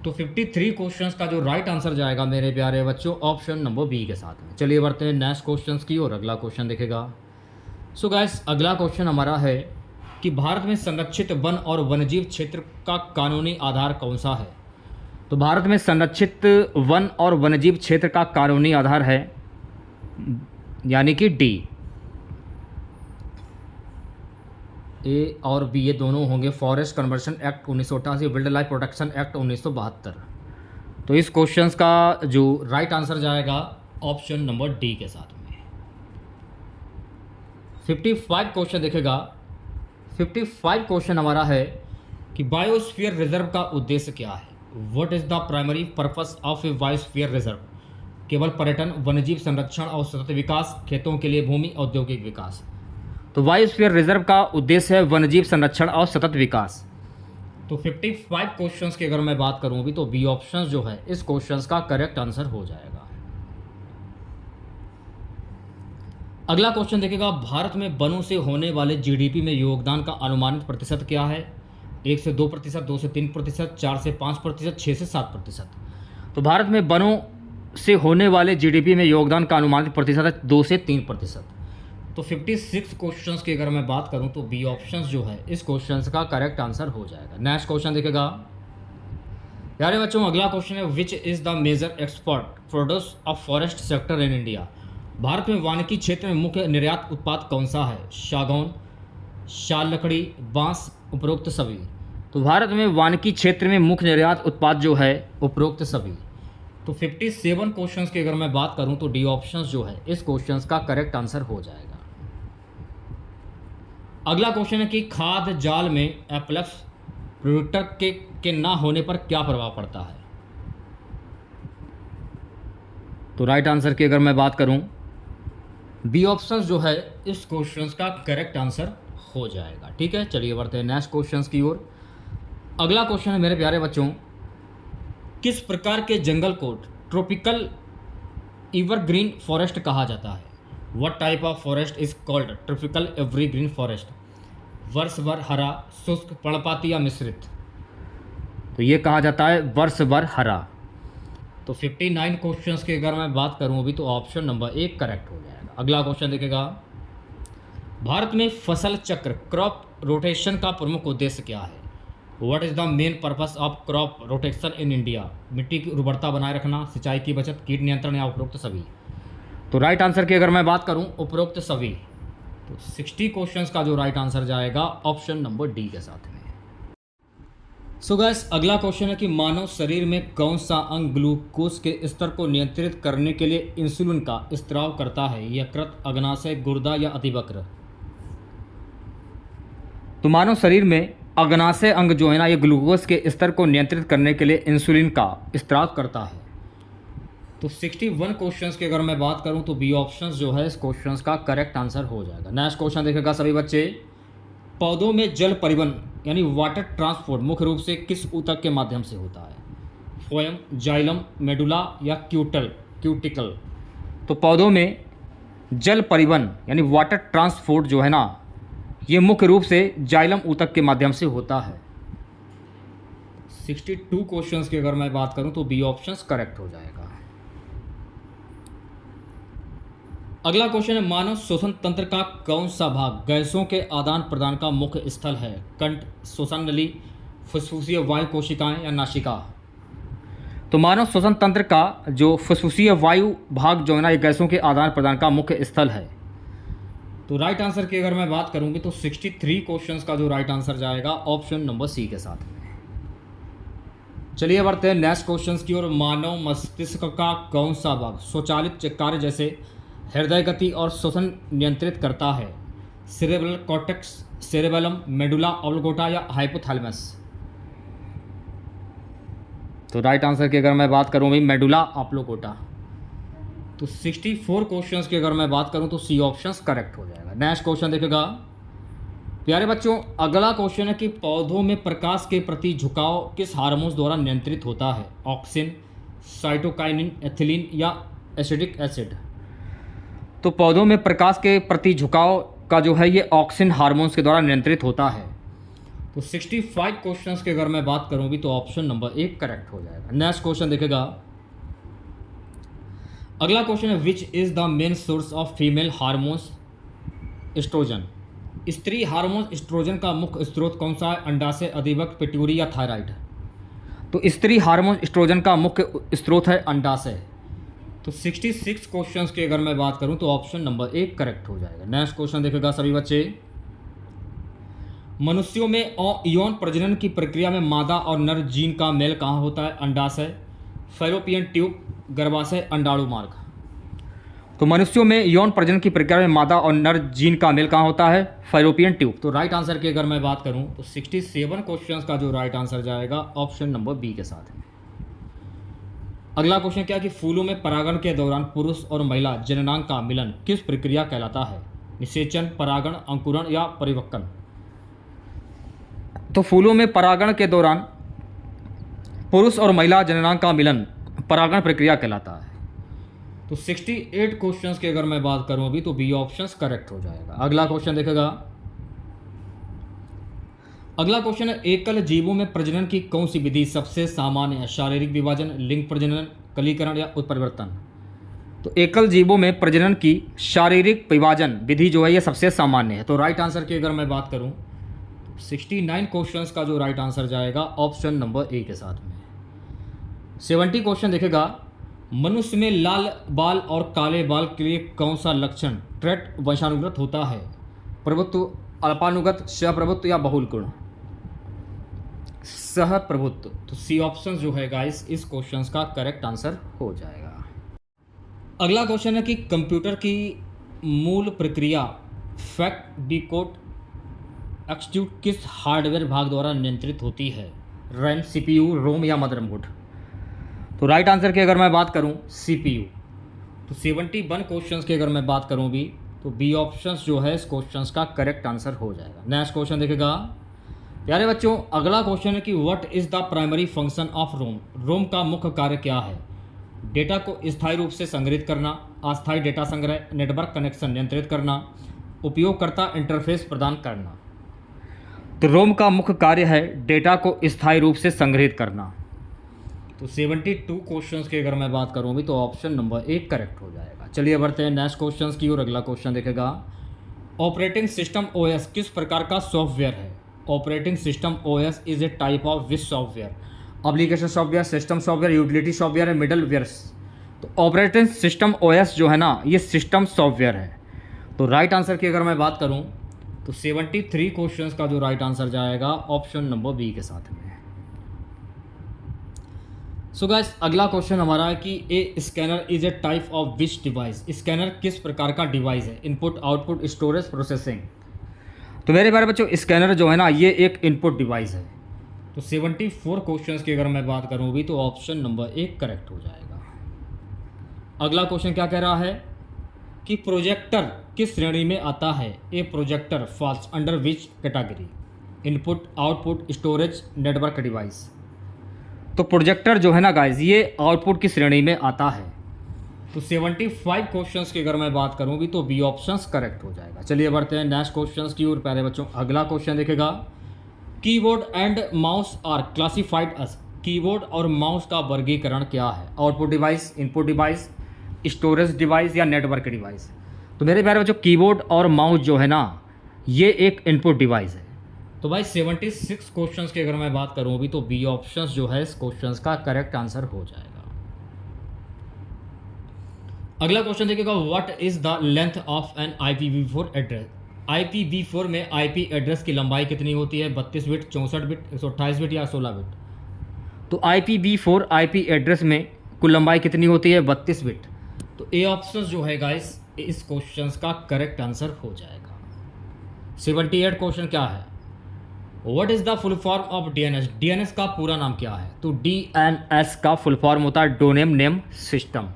Speaker 1: तो 53 क्वेश्चंस का जो राइट आंसर जाएगा मेरे प्यारे बच्चों ऑप्शन नंबर बी के साथ में। चलिए बढ़ते हैं नेक्स्ट क्वेश्चंस की और अगला क्वेश्चन देखेगा। सो गाइस अगला क्वेश्चन हमारा है कि भारत में संरक्षित वन और वन्यजीव क्षेत्र का कानूनी आधार कौन सा है? तो भारत में संरक्षित वन और वन्यजीव क्षेत्र का कानूनी आधार है यानी कि डी। ए और बी ये दोनों होंगे forest conversion act 1988, wild life protection act 1972। तो इस क्वेश्चन का जो राइट आंसर जाएगा ऑप्शन नंबर डी के साथ में। 55 क्वेश्चन देखेगा। 55 क्वेश्चन हमारा है कि बायोस्फीयर रिजर्व का उद्देश्य क्या है? What is the primary purpose of A biosphere reserve? केवल पर्यटन, वन्यजीव संरक्षण और सतत विकास, खेतों के लिए भूमि, औद्योगिक विकास? तो बायोस्फीयर रिजर्व का उद्देश्य है वन्यजीव संरक्षण और सतत विकास। तो 55 क्वेश्चंस की अगर मैं बात करूं भी तो बी ऑप्शन जो है इस क्वेश्चंस का करेक्ट आंसर हो जाएगा। अगला क्वेश्चन देखिएगा, भारत में वनों से होने वाले GDP में योगदान का अनुमानित प्रतिशत क्या है? 1 से 2%, 2 से 3%, 4 से 5%, 6 से 7%? तो भारत में वनों से होने वाले GDP में योगदान का अनुमानित प्रतिशत है 2 से 3%। तो 56 क्वेश्चंस की अगर मैं बात करूं तो बी ऑप्शंस जो है इस क्वेश्चंस का करेक्ट आंसर हो जाएगा। नेक्स्ट क्वेश्चन देखेगा यारे बच्चों, अगला क्वेश्चन है which is the major export produce of forest sector in India? भारत में वानिकी क्षेत्र में मुख्य निर्यात उत्पाद कौन सा है? सागौन, शाल लकड़ी, बांस, उपरोक्त सभी। तो भारत में वानिकी क्षेत्र में मुख्य निर्यात उत्पाद जो है उपरोक्त सभी। तो 57 क्वेश्चंस की अगर मैं बात करूं तो डी ऑप्शंस जो है इस क्वेश्चंस का करेक्ट आंसर हो जाएगा। अगला क्वेश्चन है कि खाद्य जाल में एप्लेक्स प्रोड्यूटर के ना होने पर क्या प्रभाव पड़ता है? तो राइट आंसर की अगर मैं बात करूं, बी ऑप्शन जो है इस क्वेश्चन का करेक्ट आंसर हो जाएगा। ठीक है, चलिए बढ़ते हैं नेक्स्ट क्वेश्चन की ओर। अगला क्वेश्चन है मेरे प्यारे बच्चों, किस प्रकार के जंगल को ट्रॉपिकल एवरग्रीन फॉरेस्ट कहा जाता है? What type of forest is called tropical evergreen forest? वर्ष भर हरा, शुष्क, पर्णपाती या मिश्रित? तो ये कहा जाता है वर्ष भर हरा। तो 59 क्वेश्चंस की अगर मैं बात करूं अभी तो ऑप्शन नंबर 1 करेक्ट हो जाएगा। अगला क्वेश्चन देखेगा, भारत में फसल चक्र क्रॉप रोटेशन का प्रमुख उद्देश्य क्या है? What is the main purpose of crop rotation in India? मिट्टी की उर्वरता बनाए रखना, सिंचाई की बचत, कीट नियंत्रण या उपरोक्त सभी? तो राइट आंसर की अगर मैं बात करूं उपरोक्त सभी। तो 60 क्वेश्चंस का जो राइट आंसर जाएगा ऑप्शन नंबर डी के साथ में। सो गाइस, अगला क्वेश्चन है कि मानव शरीर में कौन सा अंग ग्लूकोज के स्तर को नियंत्रित करने के लिए इंसुलिन का स्त्राव करता है? यकृत, अग्नाशय, गुर्दा या अतिवक्र? तो मानव शरीर में अग्नाशय अंग जो है ना ये ग्लूकोज के स्तर को नियंत्रित करने के लिए इंसुलिन का स्त्राव करता है। तो 61 क्वेश्चंस की अगर मैं बात करूं तो बी ऑप्शंस जो है इस क्वेश्चंस का करेक्ट आंसर हो जाएगा। नेक्स्ट क्वेश्चन देखेगा सभी बच्चे, पौधों में जल परिवहन यानी वाटर ट्रांसपोर्ट मुख्य रूप से किस ऊतक के माध्यम से होता है? फ्लोएम, जाइलम, मेडुला या क्यूटिकल? तो पौधों में जल परिवहन यानी वाटर ट्रांसपोर्ट जो है ना ये मुख्य रूप से जाइलम ऊतक के माध्यम से होता है। 62 क्वेश्चंस की अगर मैं बात करूं तो बी ऑप्शंस करेक्ट हो जाएगा। अगला क्वेश्चन है, मानव श्वसन तंत्र का कौन सा भाग गैसों के आदान प्रदान का मुख्य स्थल है? कंठ, श्वसन नली, फुसफुसीय वायु कोशिकाएं या नासिका? तो मानव श्वसन तंत्र का जो फुसफुसीय वायु भाग जो है ना ये गैसों के आदान प्रदान का मुख्य स्थल है। तो राइट आंसर की अगर मैं बात करूंगी तो 63 क्वेश्चंस का जो राइट आंसर जाएगा ऑप्शन नंबर सी के साथ में। चलिए बढ़ते हैं नेक्स्ट क्वेश्चंस की ओर। मानव मस्तिष्क का कौन सा भाग स्वचालित कार्य जैसे हृदय गति और श्वसन नियंत्रित करता है? सेरेब्रल कॉर्टेक्स, सेरेबेलम, मेडुला ऑब्लिंगुटा या हाइपोथैलेमस? तो राइट आंसर की अगर मैं बात करूं भाई मेडुला ऑब्लिंगुटा। तो 64 क्वेश्चंस की अगर मैं बात करूं तो सी ऑप्शंस करेक्ट हो जाएगा। नेक्स्ट क्वेश्चन देखेगा प्यारे बच्चों, अगला क्वेश्चन है कि पौधों में प्रकाश के प्रति झुकाव किस हार्मोन द्वारा नियंत्रित होता है? ऑक्सिन, साइटोकाइनिन, एथिलीन या एसिटिक एसिड? तो पौधों में प्रकाश के प्रति झुकाव का जो है ये ऑक्सिन हार्मोन्स के द्वारा नियंत्रित होता है। तो 65 क्वेश्चंस की अगर मैं बात करूँ भी तो ऑप्शन नंबर 1 करेक्ट हो जाएगा। नेक्स्ट क्वेश्चन देखेगा, अगला क्वेश्चन है, which is the main source of female hormones oestrogen? स्त्री हार्मोन एस्ट्रोजन का मुख्य स्रोत कौन सा है? अंडाशय, अधिवक्र, पिट्यूटरी या थायराइड? तो स्त्री हार्मोन एस्ट्रोजन का मुख्य स्रोत है अंडाशय। तो 66 क्वेश्चंस की अगर मैं बात करूं तो ऑप्शन नंबर 1 करेक्ट हो जाएगा। नेक्स्ट क्वेश्चन देखेगा सभी बच्चे, मनुष्यों में यौन प्रजनन की प्रक्रिया में मादा और नर जीन का मेल कहाँ होता है? अंडाशय, फैलोपियन ट्यूब, गर्भाशय, अंडाणु मार्ग? तो मनुष्यों में यौन प्रजनन की प्रक्रिया में मादा और नर जीन का मेल कहाँ होता है? Fallopian tube. तो राइट आंसर की अगर मैं बात करूं तो 67 क्वेश्चंस का जो राइट आंसर जाएगा ऑप्शन नंबर बी के साथ है। अगला क्वेश्चन क्या कि फूलों में परागण के दौरान पुरुष और महिला जननांग का मिलन किस प्रक्रिया कहलाता है? निषेचन, परागण, अंकुरण या परिवहन? तो फूलों में परागण के दौरान पुरुष और महिला जननांग का मिलन परागण प्रक्रिया कहलाता है। तो 68 क्वेश्चंस की अगर मैं बात करूं अभी तो बी ऑप्शंस करेक्ट हो जाएगा। अगला क्वेश्चन देखेगा, अगला क्वेश्चन है, एकल जीवों में प्रजनन की कौन सी विधि सबसे सामान्य है? शारीरिक विभाजन, लिंग प्रजनन, कलीकरण या उत्परिवर्तन? तो एकल जीवों में प्रजनन की शारीरिक विभाजन विधि जो है ये सबसे सामान्य है। तो राइट आंसर की अगर मैं बात करूं 69 क्वेश्चंस का जो राइट आंसर जाएगा ऑप्शन नंबर ए के साथ में। 70 क्वेश्चन देखेगा, मनुष्य में लाल बाल और काले बाल के लिए कौन सा लक्षण ट्रेट वंशानुगत होता है? प्रभुत्व, अल्पानुगत, सहप्रभुत्व या बहुल गुण? सहप्रभुत्व। तो सी ऑप्शन जो है गाइस इस क्वेश्चन का करेक्ट आंसर हो जाएगा। अगला क्वेश्चन है कि कंप्यूटर की मूल प्रक्रिया फैक्ट, डिकोड, एक्सक्यूट किस हार्डवेयर भाग द्वारा नियंत्रित होती है? रैम, सीपीयू, रोम या मदरबोर्ड? तो राइट आंसर की अगर मैं बात करूं सीपीयू। तो 71 क्वेश्चंस की अगर मैं बात करूं भी तो बी ऑप्शंस जो है इस क्वेश्चंस का करेक्ट आंसर हो जाएगा। नेक्स्ट क्वेश्चन देखेगा प्यारे बच्चों, अगला क्वेश्चन है कि what is the primary function of ROM? ROM का मुख्य कार्य क्या है? डेटा को स्थायी रूप से संग्रहित करना, अस्थायी डेटा संग्रह, नेटवर्क कनेक्शन नियंत्रित करना, उपयोगकर्ता इंटरफेस प्रदान करना। तो रोम का मुख्य कार्य है डेटा को स्थायी रूप से संग्रहित करना। तो 72 क्वेश्चंस की अगर मैं बात करूं भी तो ऑप्शन नंबर 1 करेक्ट हो जाएगा। चलिए बढ़ते हैं नेक्स्ट क्वेश्चंस की और अगला क्वेश्चन देखेगा ऑपरेटिंग सिस्टम ओएस किस प्रकार का सॉफ्टवेयर है? Operating system OS is a type of which software? Application software, system software, utility software है, मिडलवेयर? तो ऑपरेटिंग सिस्टम ओएस जो है ना ये सिस्टम सॉफ्टवेयर है। तो राइट आंसर की अगर मैं बात करूं तो 73 क्वेश्चंस का जो राइट आंसर जाएगा ऑप्शन नंबर बी के साथ में। सो गाइस अगला क्वेश्चन हमारा है कि a scanner is a type of which device? Scanner किस प्रकार का डिवाइस है? Input, output, storage, processing? तो मेरे प्यारे बच्चों स्कैनर जो है ना ये एक इनपुट डिवाइस है। तो 74 क्वेश्चंस की अगर मैं बात करूँ भी तो ऑप्शन नंबर 1 करेक्ट हो जाएगा। अगला क्वेश्चन क्या कह रहा है कि प्रोजेक्टर किस श्रेणी में आता है? A projector falls under which category? Input, output, storage, network device? तो प्रोजेक्टर जो है ना गाइज ये आउटपुट की श्रेणी में आता है। तो 75 क्वेश्चंस की अगर मैं बात करूं भी तो बी ऑप्शंस करेक्ट हो जाएगा। चलिए बढ़ते हैं नेक्स्ट क्वेश्चंस की और प्यारे बच्चों अगला क्वेश्चन देखेगा keyboard and mouse are classified as? Keyboard और माउस का वर्गीकरण क्या है? Output device, input device, storage device या नेटवर्क डिवाइस? तो मेरे प्यारे बच्चों कीबोर्ड और माउस जो है ना ये एक इनपुट डिवाइस है। तो भाई 76 क्वेश्चंस की अगर मैं बात करूं भी तो बी ऑप्शंस जो है इस क्वेश्चंस का करेक्ट आंसर हो जाएगा। अगला क्वेश्चन देखिएगा what is the length of an IPv4 address? IPv4 में IP एड्रेस की लंबाई कितनी होती है? 32 बिट, 64 बिट, 128 बिट या 16 बिट? तो IPv4 IP एड्रेस में कुल लंबाई कितनी होती है? 32 बिट। तो ए ऑप्शन जो है गाइस इस क्वेश्चन का करेक्ट आंसर हो जाएगा। 78 क्वेश्चन क्या है? What is the full form of DNS? DNS का पूरा नाम क्या है? तो DNS का फुल फॉर्म होता है डोमेन नेम सिस्टम।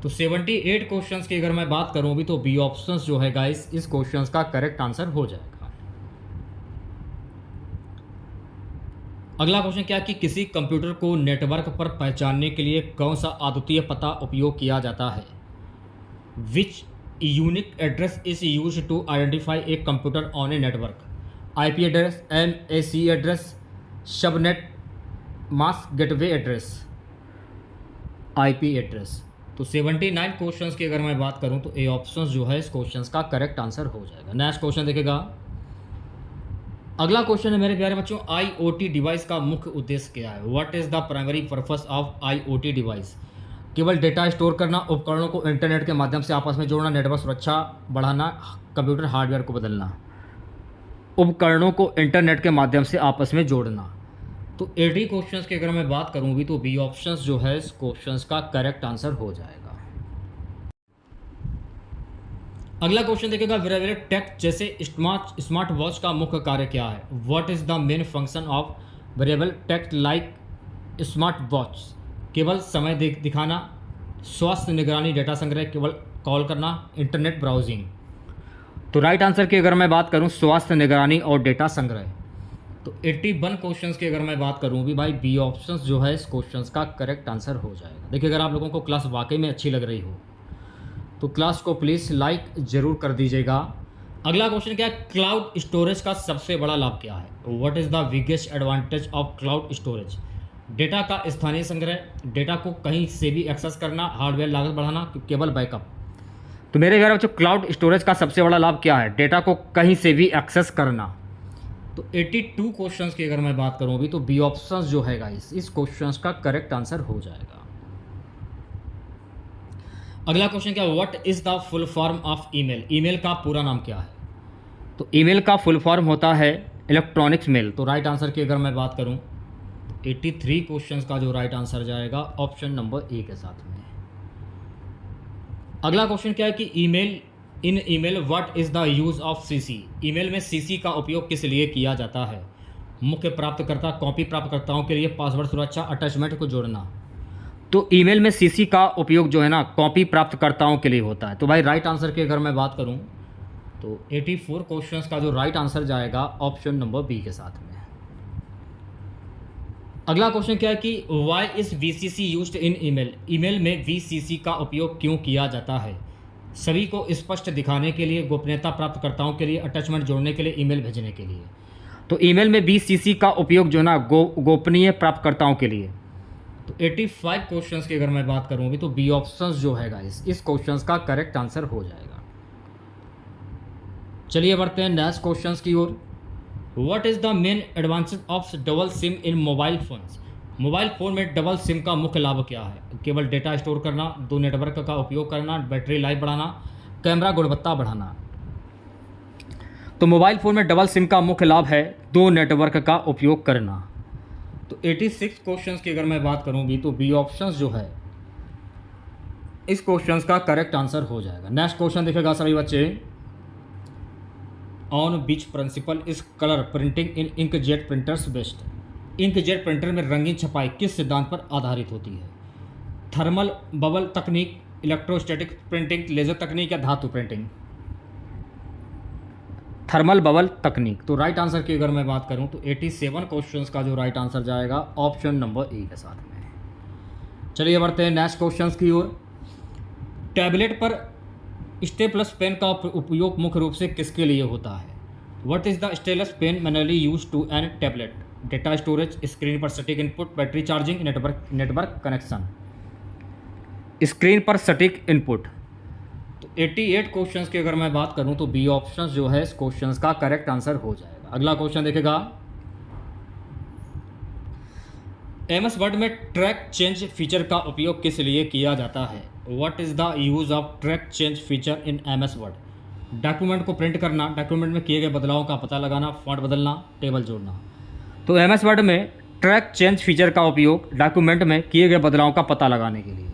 Speaker 1: तो 78 क्वेश्चंस की अगर मैं बात करूं भी तो बी ऑप्शंस जो है गाइस इस क्वेश्चंस का करेक्ट आंसर हो जाएगा। अगला क्वेश्चन क्या कि किसी कंप्यूटर को नेटवर्क पर पहचानने के लिए कौन सा अद्वितीय पता उपयोग किया जाता है? Which unique address is used to identify a computer on a network? IP address, MAC address, subnet, mask gateway address? IP address. तो 79 क्वेश्चंस की अगर मैं बात करूं तो ए ऑप्शंस जो है इस क्वेश्चंस का करेक्ट आंसर हो जाएगा। नेक्स्ट क्वेश्चन देखेगा अगला क्वेश्चन है मेरे प्यारे बच्चों IoT डिवाइस का मुख्य उद्देश्य क्या है? What is the primary purpose of IoT device? केवल डेटा स्टोर करना, उपकरणों को इंटरनेट के माध्यम से आपस में जोड़ना, नेटवर्क सुरक्षा बढ़ाना, कंप्यूटर हार्डवेयर को बदलना? उपकरणों को इंटरनेट के माध्यम से आपस में जोड़ना। तो 80 क्वेश्चंस की अगर मैं बात करूं भी तो बी ऑप्शंस जो है इस क्वेश्चंस का करेक्ट आंसर हो जाएगा। अगला क्वेश्चन देखिएगा वेरेबल टेक जैसे स्मार्ट वॉच का मुख्य कार्य क्या है? What is the main function of wearable tech like smart watch? केवल समय दिखाना, स्वास्थ्य निगरानी, डेटा संग्रह, केवल कॉल करना, इंटरनेट ब्राउजिंग? तो राइट आंसर की अगर मैं बात करूं स्वास्थ्य निगरानी और डेटा संग्रह। तो 81 क्वेश्चंस की अगर मैं बात करूं भी भाई बी ऑप्शंस जो है इस क्वेश्चंस का करेक्ट आंसर हो जाएगा। देखिए अगर आप लोगों को क्लास वाकई में अच्छी लग रही हो तो क्लास को प्लीज़ लाइक ज़रूर कर दीजिएगा। अगला क्वेश्चन क्या है? क्लाउड स्टोरेज का सबसे बड़ा लाभ क्या है? What is the biggest advantage of cloud storage? Data का स्थानीय संग्रह, डेटा को कहीं से भी एक्सेस करना, हार्डवेयर लागत बढ़ाना, केवल बैकअप? तो मेरे प्यारे बच्चों क्लाउड स्टोरेज का सबसे बड़ा लाभ क्या है? डेटा को कहीं से भी एक्सेस करना। तो 82 क्वेश्चंस की अगर मैं बात करूं भी तो बी ऑप्शंस जो है गाइस इस क्वेश्चंस का करेक्ट आंसर हो जाएगा। अगला क्वेश्चन क्या, what is the full form of email, email का पूरा नाम क्या है? तो ईमेल का फुल फॉर्म होता है इलेक्ट्रॉनिक्स मेल। तो राइट आंसर की अगर मैं बात करूं, 83 क्वेश्चंस का जो राइट आंसर जाएगा ऑप्शन नंबर ए के साथ में। अगला क्वेश्चन क्या है कि email, in email what is the use of CC, email में सीसी का उपयोग किस लिए किया जाता है? मुख्य प्राप्तकर्ता, कॉपी प्राप्तकर्ताओं के लिए, पासवर्ड सुरक्षा, अटैचमेंट को जोड़ना। तो ईमेल में सीसी का उपयोग जो है ना कॉपी प्राप्तकर्ताओं के लिए होता है। तो भाई राइट आंसर की अगर मैं बात करूं तो 84 क्वेश्चंस का जो राइट आंसर जाएगा ऑप्शन नंबर बी के साथ में। अगला क्वेश्चन क्या है कि why is BCC used in email, email में वीसीसी का उपयोग क्यों किया जाता है? सभी को स्पष्ट दिखाने के लिए, गोपनीयता प्राप्तकर्ताओं के लिए, अटैचमेंट जोड़ने के लिए, ईमेल भेजने के लिए। तो ईमेल में वीसीसी का उपयोग जो है ना गोपनीय प्राप्तकर्ताओं के लिए। तो 85 क्वेश्चंस की अगर मैं बात करूँ अभी तो बी ऑप्शन जो है गाइस इस क्वेश्चंस का करेक्ट आंसर हो जाएगा। चलिए बढ़ते हैं नेक्स्ट क्वेश्चंस की ओर। What is the main advantage of double SIM in mobile phones, mobile phone में डबल सिम का मुख्य लाभ क्या है? केवल डेटा स्टोर करना, दो नेटवर्क का उपयोग करना, बैटरी लाइफ बढ़ाना, कैमरा गुणवत्ता बढ़ाना। तो मोबाइल फ़ोन में डबल सिम का मुख्य लाभ है दो नेटवर्क का उपयोग करना। तो 86 क्वेश्चंस की अगर मैं बात करूँगी तो बी ऑप्शंस जो है इस क्वेश्चंस का करेक्ट आंसर हो जाएगा। नेक्स्ट क्वेश्चन देखेगा सभी बच्चे, on which principle is colour printing in inkjet printers based, inkjet printer में रंगीन छपाई किस सिद्धांत पर आधारित होती है? थर्मल बबल तकनीक, इलेक्ट्रोस्टैटिक प्रिंटिंग, लेजर तकनीक या धातु प्रिंटिंग? थर्मल बबल तकनीक। तो राइट आंसर की अगर मैं बात करूं तो 87 क्वेश्चंस का जो राइट आंसर जाएगा ऑप्शन नंबर ए के साथ में। चलिए बढ़ते हैं नेक्स्ट क्वेश्चंस की ओर। टैबलेट पर स्टेपलस पेन का उपयोग मुख्य रूप से किसके लिए होता है? What is the stylus pen manually use to an tablet, data storage, screen पर सटीक input, battery charging, network connection. Screen पर सटीक इनपुट। तो 88 क्वेश्चंस की अगर मैं बात करूं तो बी ऑप्शन जो है इस क्वेश्चंस का करेक्ट आंसर हो जाएगा। अगला क्वेश्चन देखेगा, एमएस वर्ड में ट्रैक चेंज फीचर का उपयोग किस लिए किया जाता है? What is the use of track change feature in MS word, document को प्रिंट करना, डॉक्यूमेंट में किए गए बदलावों का पता लगाना, फॉन्ट बदलना, टेबल जोड़ना। तो एमएस वर्ड में ट्रैक चेंज फीचर का उपयोग डॉक्यूमेंट में किए गए बदलावों का पता लगाने के लिए।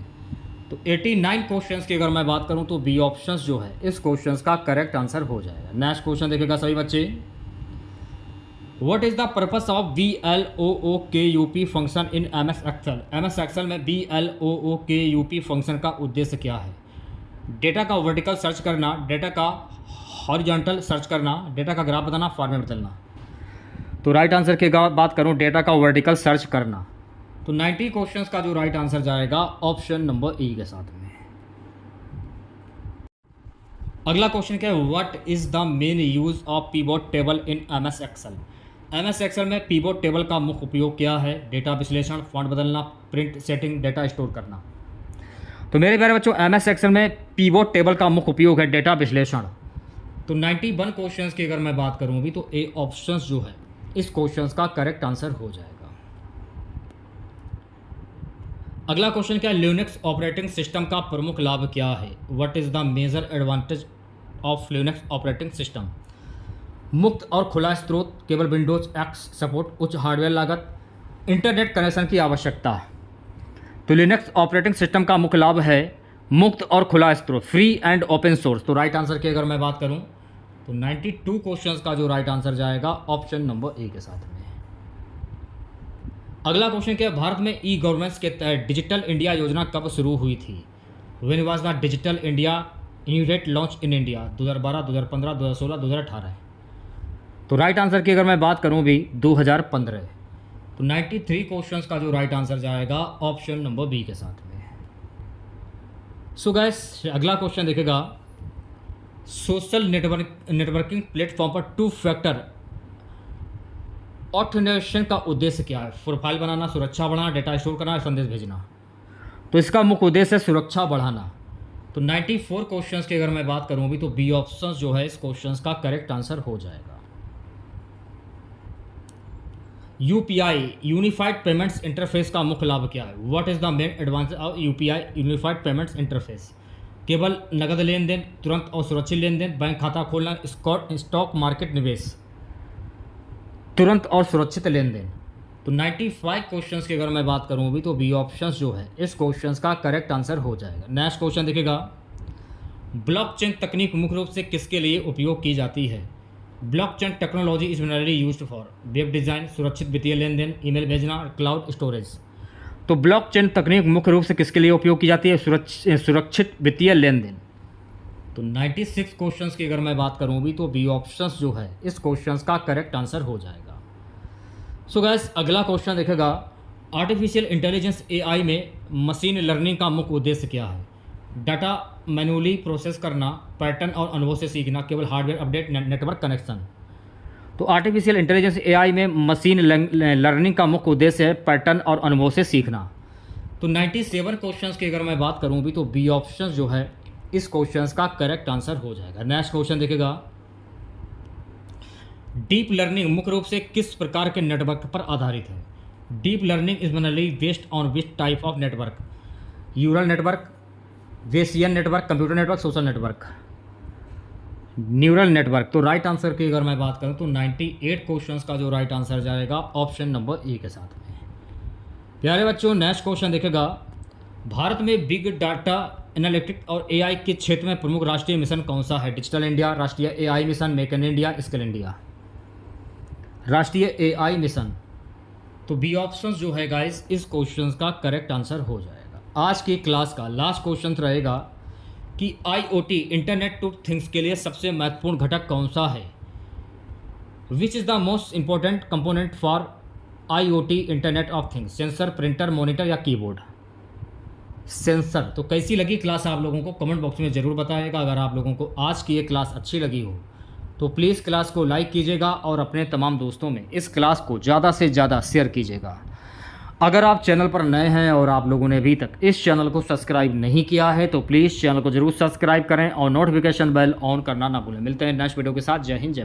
Speaker 1: तो 89 क्वेश्चंस की अगर मैं बात करूं तो बी ऑप्शंस जो है इस क्वेश्चंस का करेक्ट आंसर हो जाएगा। नेक्स्ट क्वेश्चन देखेगा सभी बच्चे, what is the purpose of VLOOKUP function in MS Excel, MS Excel में VLOOKUP फंक्शन का उद्देश्य क्या है? डेटा का वर्टिकल सर्च करना, डेटा का हॉरिजॉन्टल सर्च करना, डेटा का ग्राफ बताना, फॉर्मेट बदलना। तो राइट आंसर की बात करूं डेटा का वर्टिकल सर्च करना। तो 90 क्वेश्चंस का जो राइट आंसर जाएगा ऑप्शन नंबर ई के साथ में। अगला क्वेश्चन क्या है, what is the main use of pivot table in MS Excel, MS Excel में पिवोट टेबल का मुख्य उपयोग क्या है? डेटा विश्लेषण, फॉन्ट बदलना, प्रिंट सेटिंग, डेटा स्टोर करना। तो मेरे प्यारे बच्चों MS एक्सेल में पिवोट टेबल का मुख्य उपयोग है डेटा विश्लेषण। तो 91 क्वेश्चंस की अगर मैं बात करूँ अभी तो ए ऑप्शन जो है इस क्वेश्चंस का करेक्ट आंसर हो जाएगा। अगला क्वेश्चन क्या है, लिनक्स ऑपरेटिंग सिस्टम का प्रमुख लाभ क्या है? What is the major advantage of Linux operating system? मुक्त और खुला स्रोत, केवल विंडोज एक्स सपोर्ट, उच्च हार्डवेयर लागत, इंटरनेट कनेक्शन की आवश्यकता। तो लिनक्स ऑपरेटिंग सिस्टम का मुख्य लाभ है मुक्त और खुला स्रोत, फ्री एंड ओपन सोर्स। तो राइट आंसर की अगर मैं बात करूं तो 92 क्वेश्चंस का जो राइट आंसर जाएगा ऑप्शन नंबर ए के साथ में। अगला क्वेश्चन क्या है, भारत में ई गवर्नेंस के तहत डिजिटल इंडिया योजना कब शुरू हुई थी? When was the digital India initiate launch in India, 2012, 2015, 2016, 2018। तो राइट आंसर की अगर मैं बात करूं भी 2015। तो 93 क्वेश्चंस का जो राइट आंसर जाएगा ऑप्शन नंबर बी के साथ में। सो गाइस अगला क्वेश्चन देखेगा, सोशल नेटवर्किंग प्लेटफॉर्म पर 2 फैक्टर ऑथेंटिकेशन का उद्देश्य क्या है? प्रोफाइल बनाना, सुरक्षा बढ़ाना, डेटा स्टोर करना, संदेश भेजना। तो इसका मुख्य उद्देश्य है सुरक्षा बढ़ाना। तो 94 क्वेश्चंस की अगर मैं बात करूं भी तो बी ऑप्शन जो है इस क्वेश्चंस का करेक्ट आंसर हो जाएगा। UPI यूनिफाइड पेमेंट्स इंटरफेस का मुख्य लाभ क्या है? What is the main advantage of UPI unified payments interface? केवल नकद लेन देन, तुरंत और सुरक्षित लेन देन, बैंक खाता खोलना, स्टॉक मार्केट निवेश, तुरंत और सुरक्षित लेन देन। तो 95 क्वेश्चंस की अगर मैं बात करूं अभी तो बी ऑप्शंस जो है इस क्वेश्चंस का करेक्ट आंसर हो जाएगा। नेक्स्ट क्वेश्चन देखिएगा, ब्लॉकचेन तकनीक मुख्य रूप से किसके लिए उपयोग की जाती है? Blockchain technology is generally used for web design, सुरक्षित वित्तीय लेन देन, ईमेल भेजना, क्लाउड स्टोरेज। तो ब्लॉकचेन तकनीक मुख्य रूप से किसके लिए उपयोग की जाती है? सुरक्षित वित्तीय लेन देन। तो 96 क्वेश्चंस की अगर मैं बात करूं भी तो बी ऑप्शंस जो है इस क्वेश्चंस का करेक्ट आंसर हो जाएगा। सो गाइस अगला क्वेश्चन देखेगा, आर्टिफिशियल इंटेलिजेंस एआई में मशीन लर्निंग का मुख्य उद्देश्य क्या है? डाटा मैन्युअली प्रोसेस करना, पैटर्न और अनुभव से सीखना, केवल हार्डवेयर अपडेट, नेटवर्क कनेक्शन। तो आर्टिफिशियल इंटेलिजेंस एआई में मशीन लर्निंग का मुख्य उद्देश्य है पैटर्न और अनुभव से सीखना। तो 97 क्वेश्चंस की अगर मैं बात करूं भी तो बी ऑप्शन जो है इस क्वेश्चंस का करेक्ट आंसर हो जाएगा। नेक्स्ट क्वेश्चन देखेगा, डीप लर्निंग मुख्य रूप से किस प्रकार के नेटवर्क पर आधारित है? Deep learning is generally based on which type of network? Neural network, Bayesian network, computer network, social network. Neural network. तो राइट आंसर की अगर मैं बात करूं तो 98 क्वेश्चंस का जो राइट आंसर जाएगा ऑप्शन नंबर ए के साथ में। प्यारे बच्चों नेक्स्ट क्वेश्चन देखेगा, भारत में बिग डाटा एनालिटिक्स और एआई के क्षेत्र में प्रमुख राष्ट्रीय मिशन कौन सा है? डिजिटल इंडिया, राष्ट्रीय AI mission, make in India, skill India. राष्ट्रीय एआई मिशन। तो बी ऑप्शन जो है गाइस इस क्वेश्चन का करेक्ट आंसर हो जाएगा। आज की क्लास का लास्ट क्वेश्चन रहेगा कि आईओटी इंटरनेट टू थिंग्स के लिए सबसे महत्वपूर्ण घटक कौन सा है? Which is the most important component for IoT internet of things? Sensor, printer, monitor या कीबोर्ड? सेंसर। तो कैसी लगी क्लास आप लोगों को कमेंट बॉक्स में ज़रूर बताइएगा। अगर आप लोगों को आज की ये क्लास अच्छी लगी हो तो प्लीज़ क्लास को लाइक कीजिएगा और अपने तमाम दोस्तों में इस क्लास को ज़्यादा से ज़्यादा शेयर कीजिएगा। अगर आप चैनल पर नए हैं और आप लोगों ने अभी तक इस चैनल को सब्सक्राइब नहीं किया है तो प्लीज़ चैनल को ज़रूर सब्सक्राइब करें और नोटिफिकेशन बेल ऑन करना ना भूलें। मिलते हैं नेक्स्ट वीडियो के साथ। जय हिंद, जय